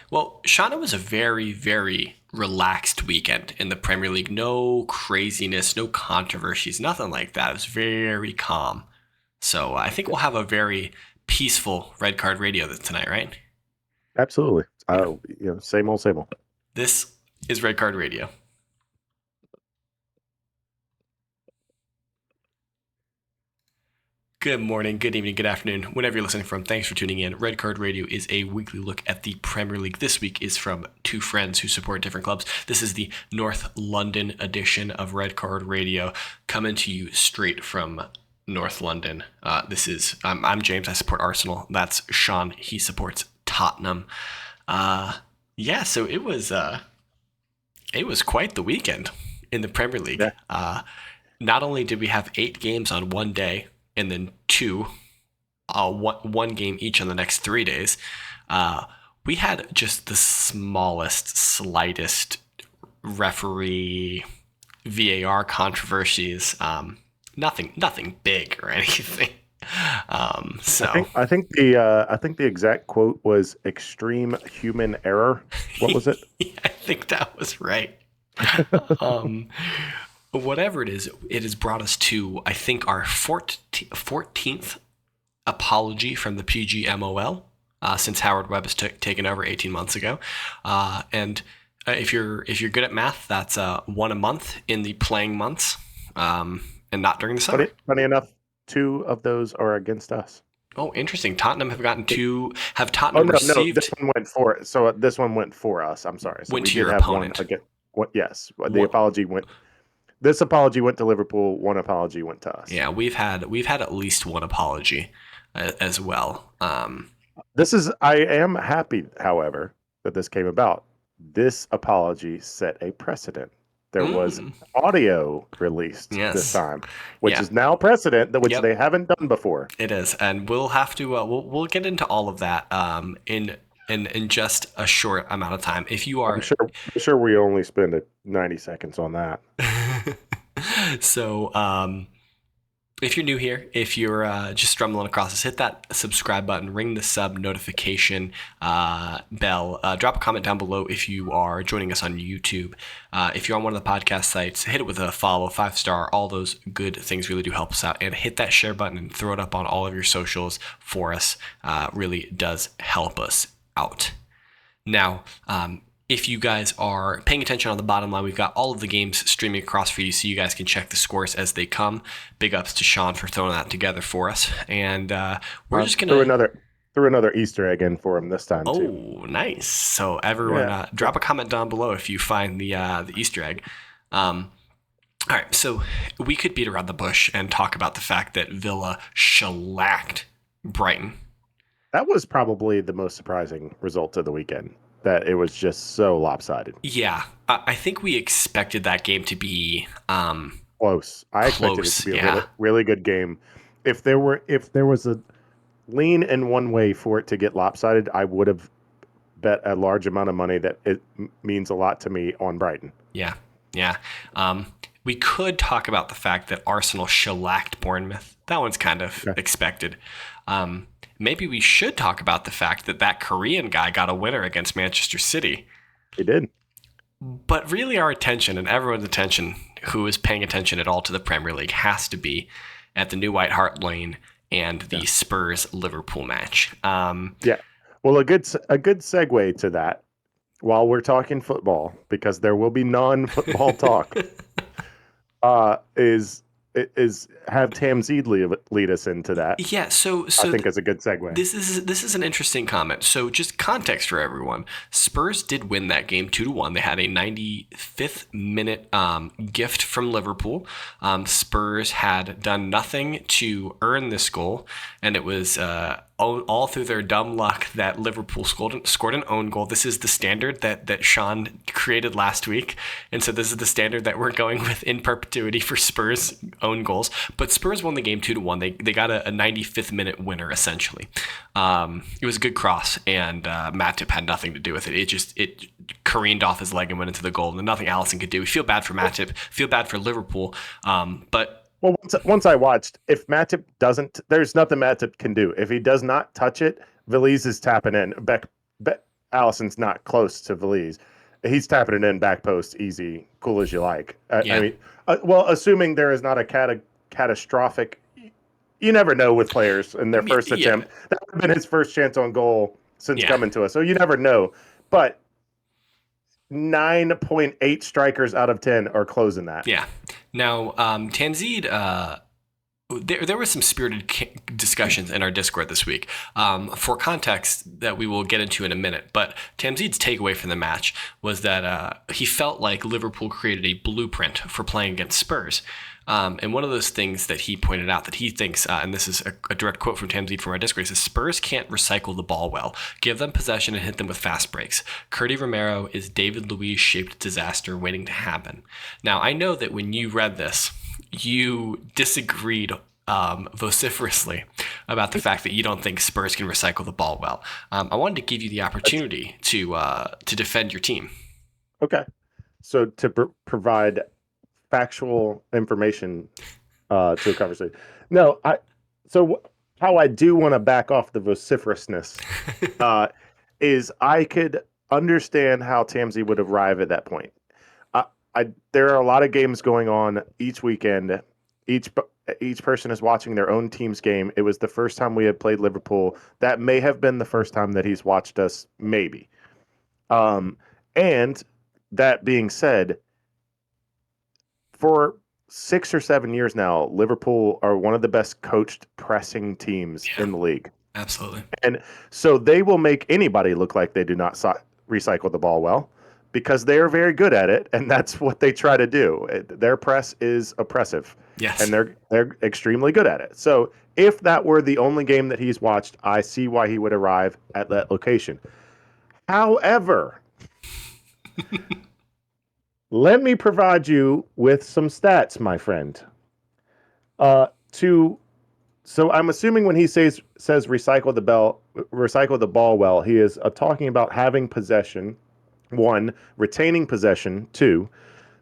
Well, Shauna was a very, very relaxed weekend in the Premier League. No craziness, no controversies, nothing like that. It was very calm. So I think Yeah, we'll have a very peaceful red card radio tonight, right? absolutely. Yeah. Same old, same old. This is red card radio. Good morning, good evening, good afternoon, whenever you're listening from. Thanks for tuning in. Red Card Radio is a weekly look at the Premier League. This week is from two friends who support different clubs. This is the North London edition of Red Card Radio, coming to you straight from North London. I'm James. I support Arsenal. That's Sean. He supports Tottenham. So it was quite the weekend in the Premier League. Yeah, Not only did we have 8 games on one day, and then one game each on the next 3 days, uh, we had just the smallest, slightest referee VAR controversies. Nothing big or anything. I So think I think the exact quote was extreme human error. What was it? yeah, I think that was right. Um, Whatever it has brought us to, I think, our 14th apology from the PGMOL since Howard Webb has taken over 18 months ago. And if you're good at math, that's one a month in the playing months, and not during the summer. Funny enough, two of those are against us. Oh, interesting. Tottenham have gotten It- two. Have oh Tottenham no, this received? one went for so this one went for us. I'm sorry. So Went we to did your have one opponent. again. What? Yes, the What? apology went. This apology went to Liverpool. One apology went to us. Yeah, we've had at least one apology as well. I am happy, however, that this came about. This apology set a precedent. There was Mm, audio released this yes. time, which Yeah. is now precedent that which Yep. they haven't done before. It is, and we'll have to we'll get into all of that in just a short amount of time. If you I'm are sure I'm sure we only spend 90 seconds on that. so if you're new here, if you're just stumbling across us, hit that subscribe button, ring the sub notification bell, drop a comment down below if you are joining us on YouTube. If you're on one of the podcast sites, hit it with a follow, 5 star. All those good things really do help us out. And hit that share button and throw it up on all of your socials for us. Really does help us out. Now, if you guys are paying attention on the bottom line, we've got all of the games streaming across for you so you guys can check the scores as they come. Big ups to Sean for throwing that together for us. And we're just going Threw to. another Easter egg in for him this time too. Oh, nice. So, everyone, Yeah, drop a comment down below if you find the Easter egg. Um, all right, so we could beat around the bush and talk about the fact that Villa shellacked Brighton. that was probably the most surprising result of the weekend. That it was just so lopsided. Yeah, I think we expected that game to be Close. I expected it to close. be a Yeah. really good game. If there was a lean in one way for it to get lopsided, I would have bet a large amount of money that it means a lot to me on Brighton. Yeah, yeah. We could talk about the fact that Arsenal shellacked Bournemouth. That one's kind of Okay. expected. Maybe we should talk about the fact that that Korean guy got a winner against Manchester City. They did. But really, our attention and everyone's attention who is paying attention at all to the Premier League has to be at the new White Hart Lane and Yeah. the Spurs Liverpool match. Yeah. Well, a good segue to that while we're talking football, because there will be non-football talk, is have Tamzid lead us into that. Yeah, so I so think is a good segue. this is an interesting comment. So just context for everyone. Spurs did win that game 2-1. They had a 95th minute gift from Liverpool. Spurs had done nothing to earn this goal, and it was all through their dumb luck that Liverpool scored an own goal. This is the standard that Sean created last week, and so this is the standard that we're going with in perpetuity for Spurs own goals. But Spurs won the game 2-1. They got a 95th minute winner essentially. It was a good cross, and Matip had nothing to do with it. It careened off his leg and went into the goal, and nothing Allison could do. We feel bad for Matip, feel bad for Liverpool, but Well, once I watched, if Matip doesn't, there's nothing Matip can do. If he does not touch it, Veliz is tapping in. Allison's not close to Veliz. He's tapping it in back post, easy, cool as you like. I Yeah. mean, well, assuming there is not a catastrophic. You never know with players in their first Yeah. attempt. That would have been his first chance on goal since Yeah. coming to us. So you never know. But 9.8 strikers out of 10 are closing that. Yeah. Now, Tanzid, there were some spirited discussions in our Discord this week. For context that we will get into in a minute, but Tamzid's takeaway from the match was that he felt like Liverpool created a blueprint for playing against Spurs. And one of those things that he pointed out that he thinks, and this is a direct quote from Tamzid from our Discord, he says, Spurs can't recycle the ball well. Give them possession and hit them with fast breaks. Curdy Romero is David Luiz-shaped disaster waiting to happen. Now, I know that when you read this, you disagreed vociferously about the fact that you don't think Spurs can recycle the ball well. I wanted to give you the opportunity to defend your team. Okay. So to provide factual information to a conversation. No, how I do want to back off the vociferousness is I could understand how Tamsi would arrive at that point. There are a lot of games going on each weekend. Each each person is watching their own team's game. It was the first time we had played Liverpool. That may have been the first time that he's watched us, maybe. And that being said, for 6 or 7 years now, Liverpool are one of the best coached pressing teams Yeah, in the league. absolutely. And so they will make anybody look like they do not recycle the ball well because they are very good at it. And that's what they try to do. Their press is oppressive. Yes. And they're extremely good at it. So if that were the only game that he's watched, I see why he would arrive at that location. However, let me provide you with some stats, my friend. So I'm assuming when he says recycle the ball well, he is talking about having possession, one, retaining possession, two.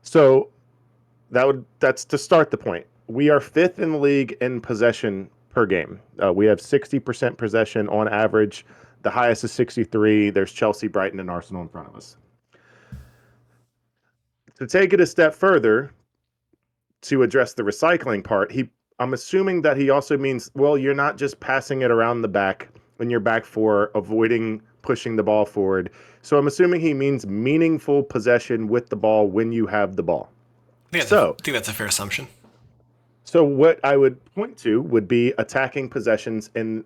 So that's to start the point. We are fifth in the league in possession per game. We have 60% possession on average. The highest is 63. There's Chelsea, Brighton, and Arsenal in front of us. To take it a step further, to address the recycling part, I'm assuming that he also means, well, you're not just passing it around the back when you're back four, avoiding pushing the ball forward. So I'm assuming he means meaningful possession with the ball when you have the ball. I think that's a fair assumption. So what I would point to would be attacking possessions in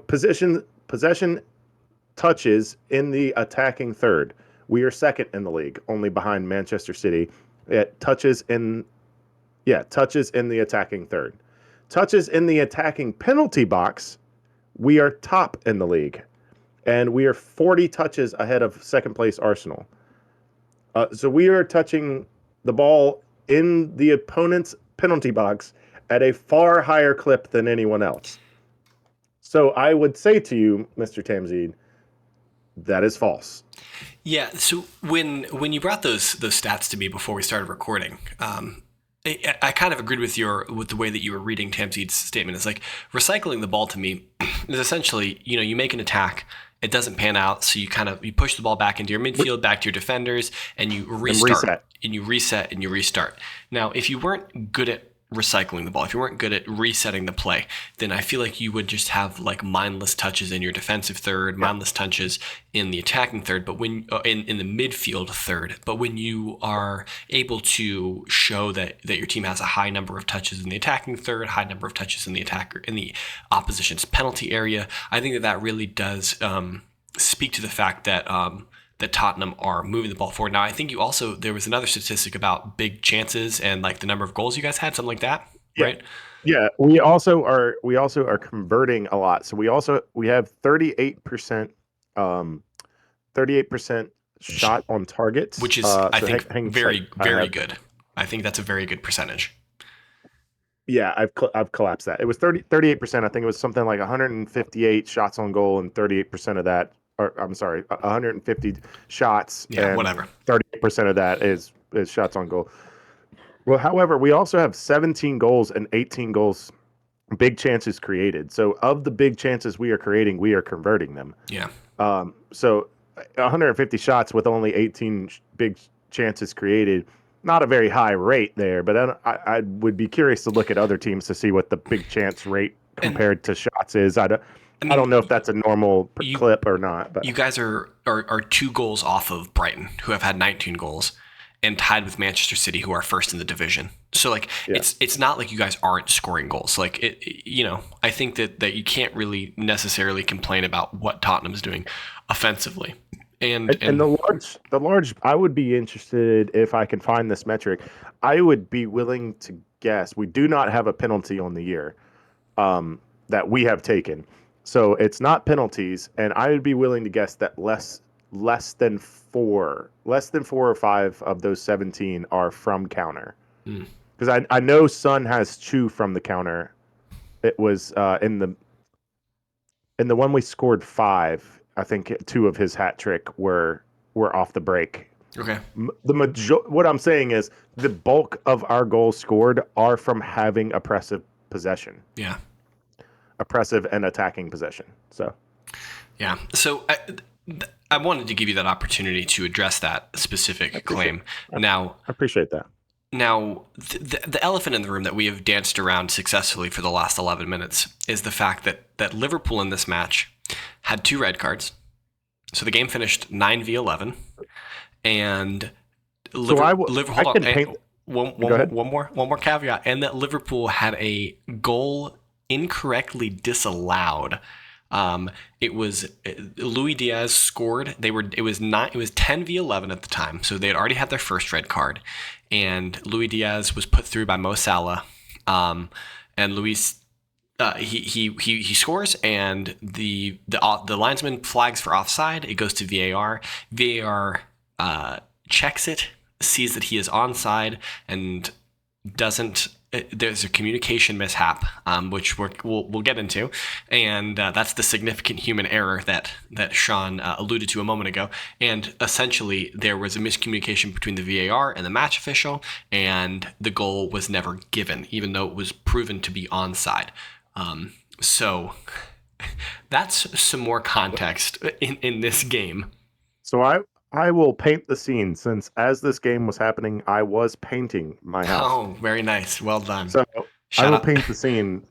possession touches in the attacking third. We are second in the league, only behind Manchester City. Touches in the attacking third. Touches in the attacking penalty box, we are top in the league. And we are 40 touches ahead of second place Arsenal. So we are touching the ball in the opponent's penalty box at a far higher clip than anyone else. So I would say to you, Mr. Tamzid, that is false. Yeah. So when you brought those stats to me before we started recording, I kind of agreed with the way that you were reading Tamzid's statement. It's like recycling the ball to me is essentially, you make an attack, it doesn't pan out, so you push the ball back into your midfield, back to your defenders, and you restart, and you reset, and you restart. Now, if you weren't good at recycling the ball, if you weren't good at resetting the play, then I feel like you would just have like mindless touches in your defensive third, mindless touches in the attacking third, but when in the midfield third. But when you are able to show that your team has a high number of touches in the attacking third, high number of touches in the opposition's penalty area, I think that really does speak to the fact that that Tottenham are moving the ball forward. Now, I think there was another statistic about big chances and like the number of goals you guys had, something like that, right? Yeah, we also are converting a lot. So we have 38% 38% shot on targets, which is I think very good. I think that's a very good percentage. Yeah, I've collapsed that. It was 38%. I think it was something like 158 shots on goal, and 38% of that, or I'm sorry, 150 shots. Yeah, and whatever. 38% of that is shots on goal. Well, however, we also have 17 goals and 18 goals, big chances created. So of the big chances we are creating, we are converting them. Yeah. So 150 shots with only 18 big chances created. Not a very high rate there, but I would be curious to look at other teams to see what the big chance rate And compared to shots is. I I don't mean, know if that's a normal you clip or not, but you guys are 2 goals off of Brighton, who have had 19 goals, and tied with Manchester City, who are first in the division. So like yeah. it's not like you guys aren't scoring goals. Like I think that you can't really necessarily complain about what Tottenham's doing offensively. And And the large, I would be interested if I can find this metric. I would be willing to guess we do not have a penalty on the year that we have taken, so it's not penalties, and I would be willing to guess that less than four or five of those 17 are from counter. mm, Because I know Sun has two from the counter. It was in the one we scored five. I think two of his hat trick were off the break. okay, What I'm saying is the bulk of our goals scored are from having yeah, oppressive and attacking possession. So yeah. So I wanted to give you that opportunity to address that I specific appreciate claim. I Now, appreciate that. the elephant in the room that we have danced around successfully for the last 11 minutes is the fact that Liverpool in this match had 2 red cards. So the game finished 9-11, and So I Hold on, can paint. Go ahead. one more caveat, and that Liverpool had a goal incorrectly disallowed. It was Louis Diaz scored. It was 10-11 at the time, so they had already had their first red card, and Louis Diaz was put through by Mo Salah, and Luis. He scores, and the linesman flags for offside. It goes to VAR. VAR checks it, sees that he is onside, and doesn't. There's a communication mishap, which we'll get into, and that's the significant human error that Sean alluded to a moment ago. And essentially, there was a miscommunication between the VAR and the match official, and the goal was never given, even though it was proven to be onside. So that's some more context in this game. So I will paint the scene, since as this game was happening, I was painting my house. Oh, very nice. Well done. So I Shout will out, paint the scene.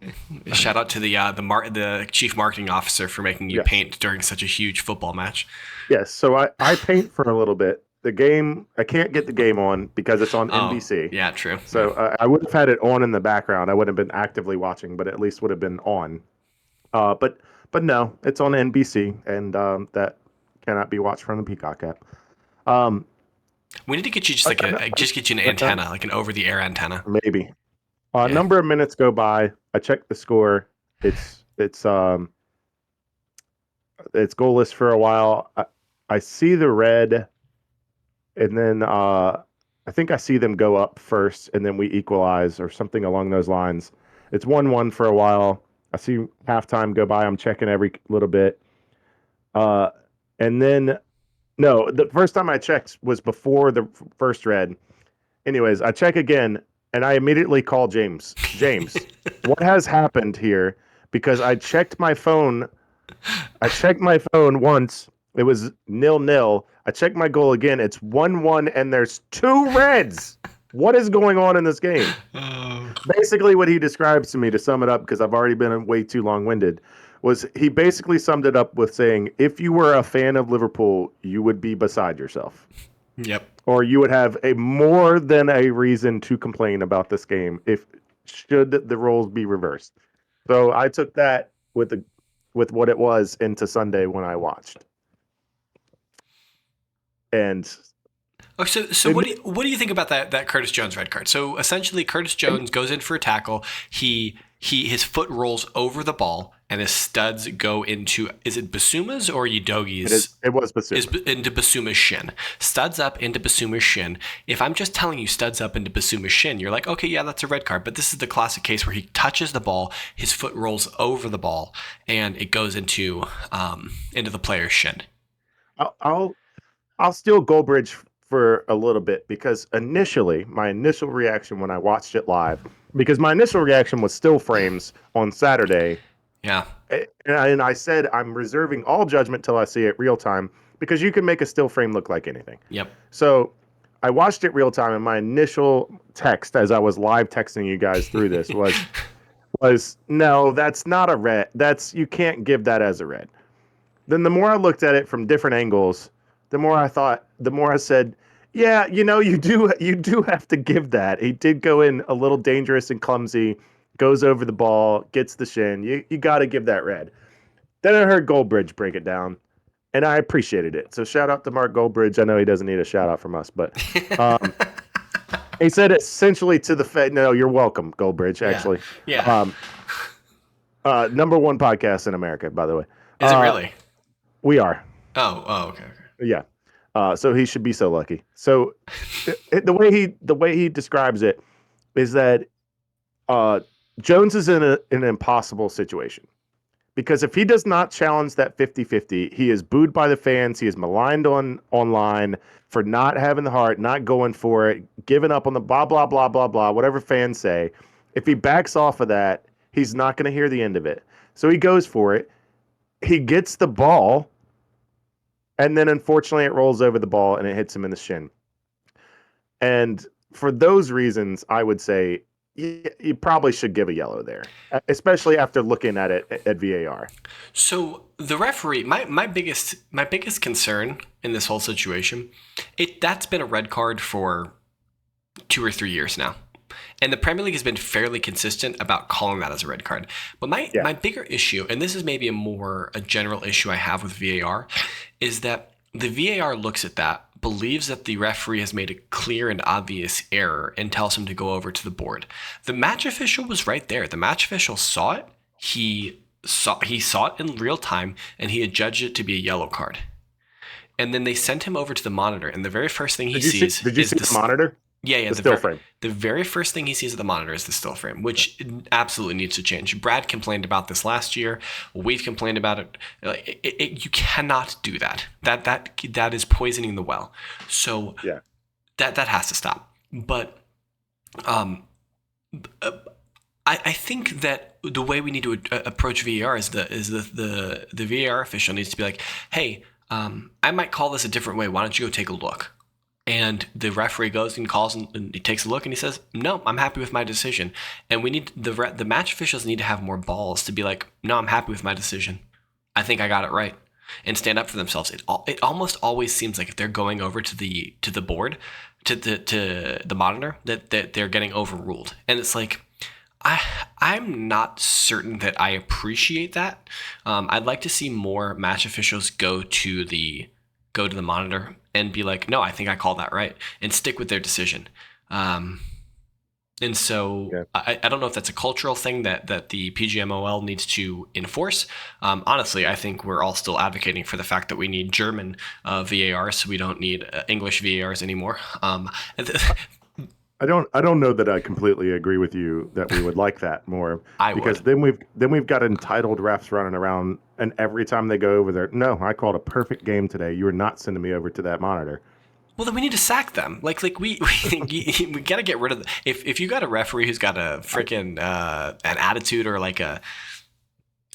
shout out to the chief marketing officer for making you Yes. paint during such a huge football match. Yes. So I paint for a little bit. The game, I can't get the game on because it's on Oh, NBC. yeah, true. So I would have had it on in the background. I wouldn't have been actively watching, but at least would have been on. But no, it's on NBC, and that cannot be watched from the Peacock app. Um, We need to get you just just get you an antenna, like an over-the-air antenna. maybe a Yeah. number of minutes go by. I check the score. It's goalless for a while. I see the red, and then I think I see them go up first, and then we equalize or something along those lines. It's 1-1 for a while. I see halftime go by. I'm checking every little bit. And then, no, the first time I checked was before the first red. Anyways, I check again, and I immediately call James. James, what has happened here? Because I checked my phone. I checked my phone once. It was 0-0. I checked my goal again. It's 1-1, and there's 2 reds. What is going on in this game? Basically, what he describes to me, to sum it up, because I've already been way too long-winded, was he basically summed it up with saying, if you were a fan of Liverpool, you would be beside yourself. Yep. Or you would have a more than a reason to complain about this game if should the roles be reversed. So I took that with what it was into Sunday when I watched. And Oh, so what do you think about that Curtis Jones red card? So essentially, Curtis Jones goes in for a tackle. His foot rolls over the ball, and his studs go into, is it Basuma's or Udogi's? it was Basuma. Is into Basuma's shin. Studs up into Basuma's shin. If I'm just telling you studs up into Basuma's shin, you're like, okay, yeah, that's a red card. But this is the classic case where he touches the ball, his foot rolls over the ball, and it goes into the player's shin. I'll steal Goldbridge for a little bit, because my initial reaction when I watched it live, because my initial reaction was still frames on Saturday. Yeah. And I said I'm reserving all judgment till I see it real time. because you can make a still frame look like anything. Yep. So I watched it real time, and my initial text as I was live texting you guys through this was no, that's not a red. That's you can't give that as a red. Then the more I looked at it from different angles, the more I said, yeah, you do have to give that. He did go in a little dangerous and clumsy, goes over the ball, gets the shin. You got to give that red. Then I heard Goldbridge break it down, and I appreciated it. So shout out to Mark Goldbridge. I know he doesn't need a shout out from us, but um, he said essentially to the Fed. No, you're welcome, Goldbridge. Yeah. Actually, Yeah. um, number one podcast in America, by the way. Is it Uh, really? we are. Oh, okay. Yeah. So he should be so lucky. So the way he describes it is that uh, Jones is in an impossible situation because if he does not challenge that 50-50, he is booed by the fans. He is maligned online for not having the heart, not going for it, giving up on the blah blah blah blah blah, whatever fans say. If he backs off of that, he's not going to hear the end of it. So he goes for it. He gets the ball. And then unfortunately, it rolls over the ball and it hits him in the shin. And for those reasons, I would say you probably should give a yellow there, especially after looking at it at VAR. So the referee, my biggest concern in this whole situation, that's been a red card for 2 or 3 years now. And the Premier League has been fairly consistent about calling that as a red card. But my bigger issue, and this is maybe a general issue I have with VAR, is that the VAR looks at that, believes that the referee has made a clear and obvious error, and tells him to go over to the board. The match official was right there. The match official saw it. He saw it in real time, and he adjudged it to be a yellow card. And then they sent him over to the monitor, and the very first thing he sees Did you see the monitor? yeah, The still frame. the very first thing he sees at the monitor is the still frame, which absolutely needs to change. Brad complained about this last year. We've complained about it. You cannot do that. That is poisoning the well. So Yeah. that has to stop. But uh, I think that the way we need to approach VAR is the VAR official needs to be like, hey, I might call this a different way. Why don't you go take a look? And the referee goes and calls and he takes a look and he says, no, I'm happy with my decision. And we need the match officials need to have more balls to be like, no, I'm happy with my decision. I think I got it right, and stand up for themselves. It almost always seems like if they're going over to the board, to the monitor, that they're getting overruled. And it's like, I'm not certain that I appreciate that. I'd like to see more match officials go to the monitor and be like, no, I think I called that right, and stick with their decision. And so Yeah. I don't know if that's a cultural thing that the PGMOL needs to enforce. Honestly, I think we're all still advocating for the fact that we need German VAR, so we don't need English VARs anymore. I don't know that I completely agree with you that we would like that more. I Because would. then we've got entitled refs running around, and every time they go over there, no, I called a perfect game today. You are not sending me over to that monitor. Well, then we need to sack them. Like we gotta get rid of if you got a referee who's got a freaking an attitude or like a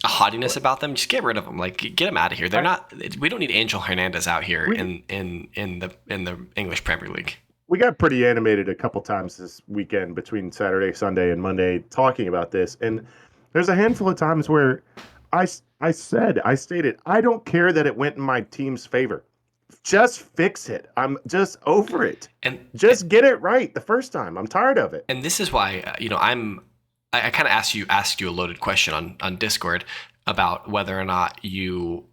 haughtiness about them, just get rid of them. Like get them out of here. They're not. We don't need Angel Hernandez out here in the English Premier League. We got pretty animated a couple times this weekend between Saturday, Sunday, and Monday talking about this. And there's a handful of times where I stated, I don't care that it went in my team's favor. Just fix it. I'm just over it. And Just get it right the first time. I'm tired of it. and this is why I kind of asked you a loaded question on Discord about whether or not you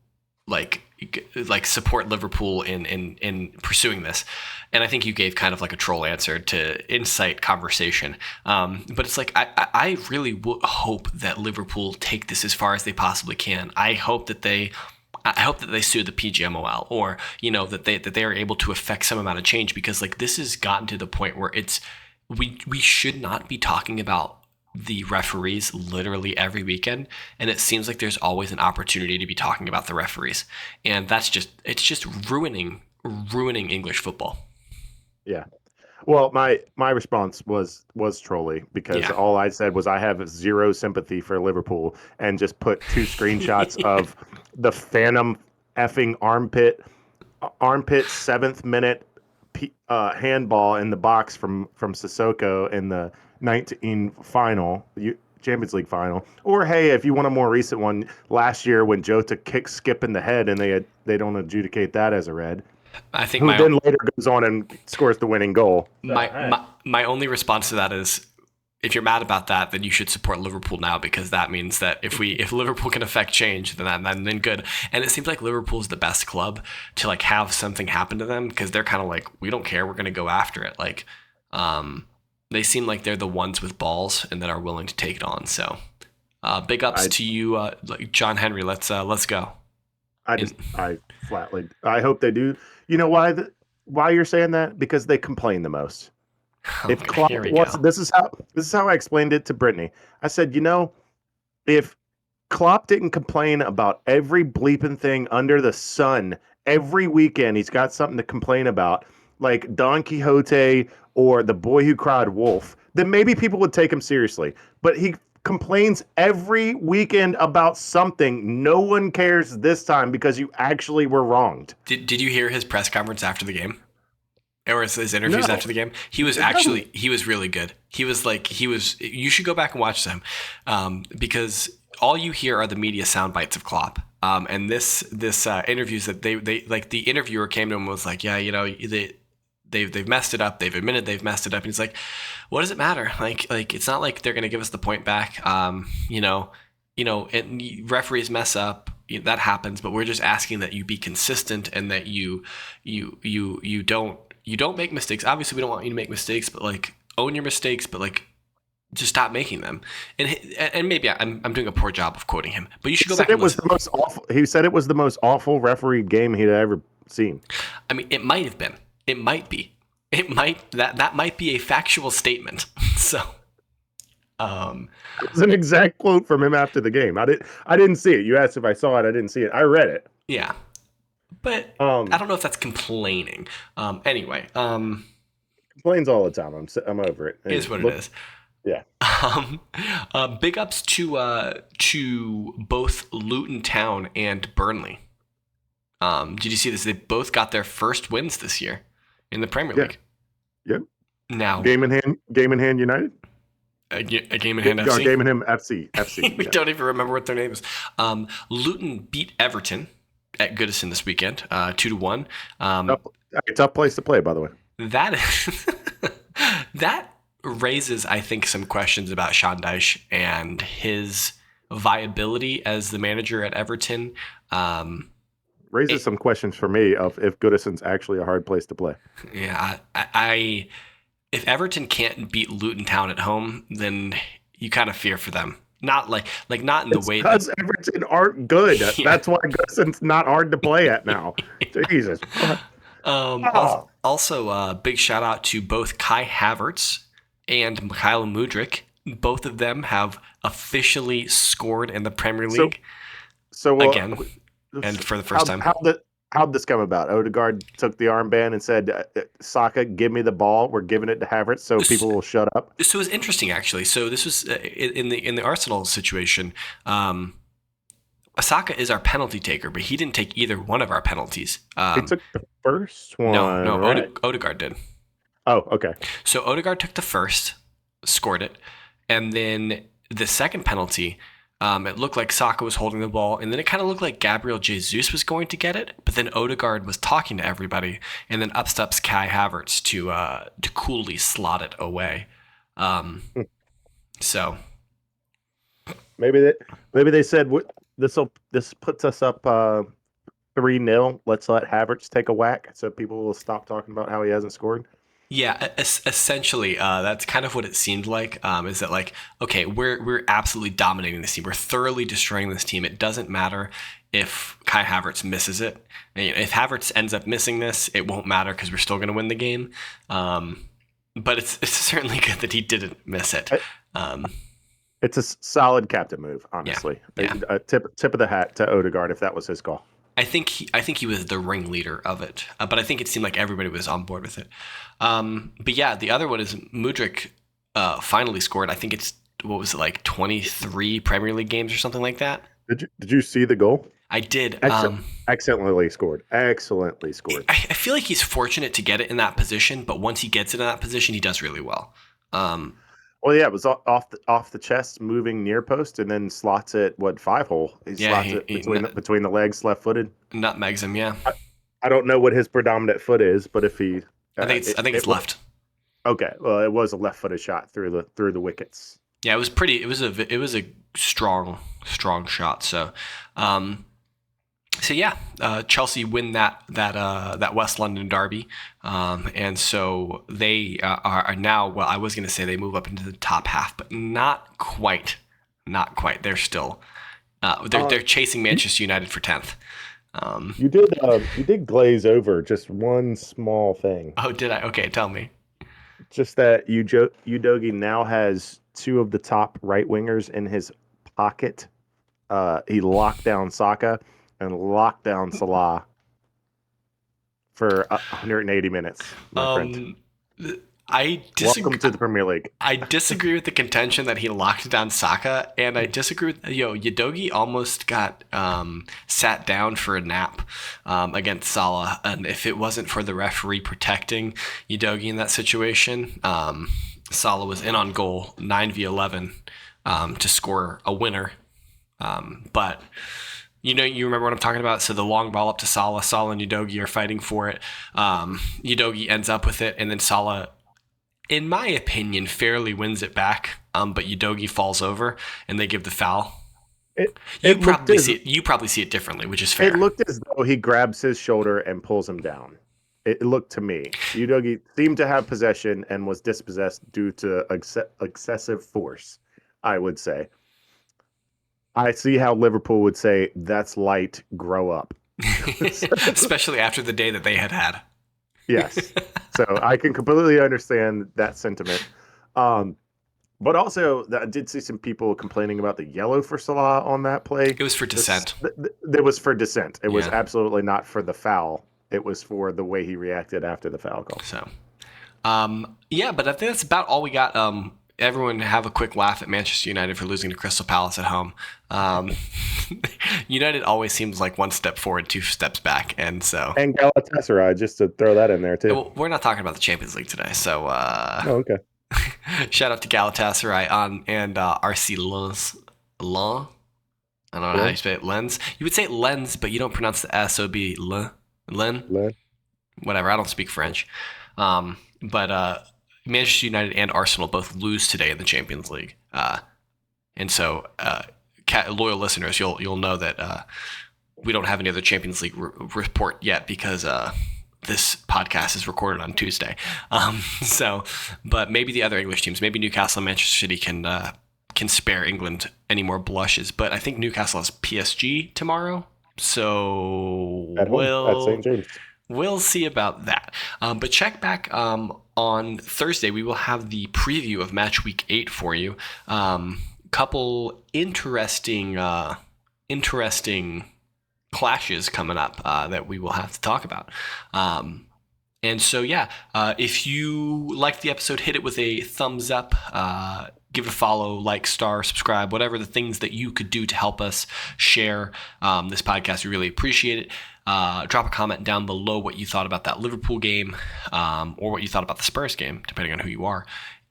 like support Liverpool in pursuing this, and I think you gave kind of like a troll answer to incite conversation. But it's like I really hope that Liverpool take this as far as they possibly can. I hope that they sue the PGMOL, or that they are able to affect some amount of change, because like this has gotten to the point where we should not be talking about the referees literally every weekend, and it seems like there's always an opportunity to be talking about the referees, and it's just ruining English football. Yeah. Well, my response was trolly, because Yeah. all I said was I have zero sympathy for Liverpool, and just put two screenshots of the phantom effing armpit armpit 7th minute handball in the box from Sissoko in the 19 final, Champions League final. Or hey, if you want a more recent one, last year when Jota kicks Skip in the head and they don't adjudicate that as a red, I think who then later goes on and scores the winning goal. So, hey. my only response to that is, if you're mad about that, then you should support Liverpool now, because that means that if Liverpool can affect change, then good. And it seems like Liverpool's the best club to like have something happen to them, because they're kind of like, we don't care, we're going to go after it. Like, they seem like they're the ones with balls and that are willing to take it on. So, big ups to you, like John Henry. Let's go. I flatly, I hope they do. You know why you're saying that? Because they complain the most. If Klopp Here we wants, go. this is how I explained it to Brittany. I said, if Klopp didn't complain about every bleeping thing under the sun every weekend, he's got something to complain about, like Don Quixote or the boy who cried wolf, then maybe people would take him seriously. But he complains every weekend about something. No one cares this time because you actually were wronged. Did you hear his press conference after the game? Or his interviews No, after the game? He was no. really good. You should go back and watch them, because all you hear are the media sound bites of Klopp. And this interviews that they like, the interviewer came to him and was like, yeah, they've messed it up. They've admitted they've messed it up. And he's like, what does it matter? Like it's not like they're going to give us the point back. Referees mess up. That happens, but we're just asking that you be consistent and that you don't make mistakes. Obviously, we don't want you to make mistakes, but like, own your mistakes, but like, just stop making them. And maybe I'm doing a poor job of quoting him, but you should go back and listen. He said it was the most awful referee game he'd ever seen. I mean, it might have been. It might be. That might be a factual statement. So, It's an exact quote from him after the game. I didn't see it. You asked if I saw it. I didn't see it. I read it. yeah, but I Um, don't know if that's complaining. Anyway, Complains all the time. I'm over it. is And what it look, is. yeah. Um, Big ups to both Luton Town and Burnley. Did you see this? They both got their first wins this year in the Premier Yeah. League. Yep. Now, Game in hand United. a game in hand FC. Game in hand FC. We Yeah. don't even remember what their name is. Luton beat Everton at Goodison this weekend, 2-1. Tough, tough place to play, by the way. That is that raises, I think, some questions about Sean Dyche and his viability as the manager at Everton. Raises some questions for me of if Goodison's actually a hard place to play. Yeah, I if Everton can't beat Luton Town at home, then you kind of fear for them. Not not in the way that, Because Everton aren't good. yeah. That's why Goodison's not hard to play at now. Jesus. Oh. Also, big shout out to both Kai Havertz and Mikhail Mudryk. Both of them have officially scored in the Premier So, League so again, and for the first time. How'd this come about? Odegaard took the armband and said, Saka, give me the ball. We're giving it to Havertz so people will shut up. So it was interesting, actually. So this was in the Arsenal situation. Asaka is our penalty taker, but he didn't take either one of our penalties. He took the first one. No, right? Odegaard did. Oh, okay. So Odegaard took the first, scored it, and then the second penalty, it looked like Saka was holding the ball, and then it kind of looked like Gabriel Jesus was going to get it, but then Odegaard was talking to everybody, and then up steps Kai Havertz to coolly slot it away. So Maybe they said this puts us up 3-0. Let's let Havertz take a whack so people will stop talking about how he hasn't scored. yeah, essentially, that's kind of what it seemed like. Is that like, okay, we're absolutely dominating this team. We're thoroughly destroying this team. It doesn't matter if Kai Havertz misses it. And, if Havertz ends up missing this, it won't matter because we're still going to win the game. But it's certainly good that he didn't miss it. It's a solid captain move, honestly. Yeah. A tip of the hat to Odegaard if that was his call. I think he was the ringleader of it, but I think it seemed like everybody was on board with it. But yeah, the other one is Mudryk finally scored. I think what was it, like 23 Premier League games or something like that? Did you see the goal? I did. Excellently scored. Excellently scored. I feel like he's fortunate to get it in that position, but once he gets it in that position, he does really well. Well, yeah, it was off the chest, moving near post, and then slots it 5 hole. He Yeah, slots it between the legs, left footed. nutmegs him. Yeah, I don't know what his predominant foot is, but if he, I think it's left. Okay, well, it was a left footed shot through the wickets. Yeah, it was pretty. It was a strong shot. So, yeah, Chelsea win that West London derby, and so they are now. Well, I was going to say they move up into the top half, but not quite. Not quite. They're still they're chasing Manchester United for 10th. You did glaze over just one small thing. Oh, did I? Okay, tell me. Just that Udogie now has two of the top right wingers in his pocket. He locked down Saka and locked down Salah for 180 minutes, my friend. I disagree. Welcome to the Premier League. I disagree with the contention that he locked down Saka, and I disagree with Udogie almost got sat down for a nap against Salah, and if it wasn't for the referee protecting Udogie in that situation, Salah was in on goal 9v11 to score a winner, but. You remember what I'm talking about? So the long ball up to Salah and Udogie are fighting for it. Udogie ends up with it, and then Salah, in my opinion, fairly wins it back. But Udogie falls over, and they give the foul. You probably see it differently, which is fair. It looked as though he grabs his shoulder and pulls him down. It looked to me. Udogie seemed to have possession and was dispossessed due to excessive force, I would say. I see how Liverpool would say, that's light, grow up. Especially after the day that they had. Yes. So I can completely understand that sentiment. But also, I did see some people complaining about the yellow for Salah on that play. It was for dissent. It was for dissent. It was absolutely not for the foul. It was for the way he reacted after the foul call. So, but I think that's about all we got. Everyone have a quick laugh at Manchester United for losing to Crystal Palace at home. United always seems like one step forward, two steps back, and Galatasaray, just to throw that in there too. Well, we're not talking about the Champions League today, so okay. Shout out to Galatasaray and RC Lens. I don't know how you say it. Lens. You would say it Lens, but you don't pronounce the S, so it'd be Len. Whatever. I don't speak French. But Manchester United and Arsenal both lose today in the Champions League, and so loyal listeners, you'll know that we don't have any other Champions League report yet because this podcast is recorded on Tuesday. But maybe the other English teams, maybe Newcastle and Manchester City can spare England any more blushes. But I think Newcastle has PSG tomorrow, so at St. James. We'll see about that. But check back on Thursday. We will have the preview of match week 8 for you. Couple interesting clashes coming up that we will have to talk about. And so, if you liked the episode, hit it with a thumbs up. Give a follow, like, star, subscribe, whatever the things that you could do to help us share this podcast. We really appreciate it. Drop a comment down below what you thought about that Liverpool game or what you thought about the Spurs game, depending on who you are.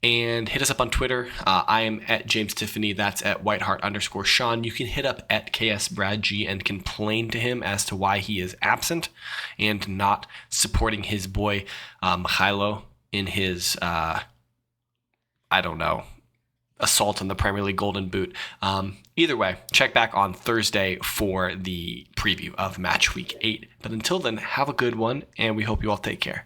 And hit us up on Twitter. I am at James Tiffany. That's at Whiteheart_Sean. You can hit up at KSBradG and complain to him as to why he is absent and not supporting his boy Mikhailo in his, assault on the Premier League Golden Boot. Either way, check back on Thursday for the preview of Match Week 8. But until then, have a good one, and we hope you all take care.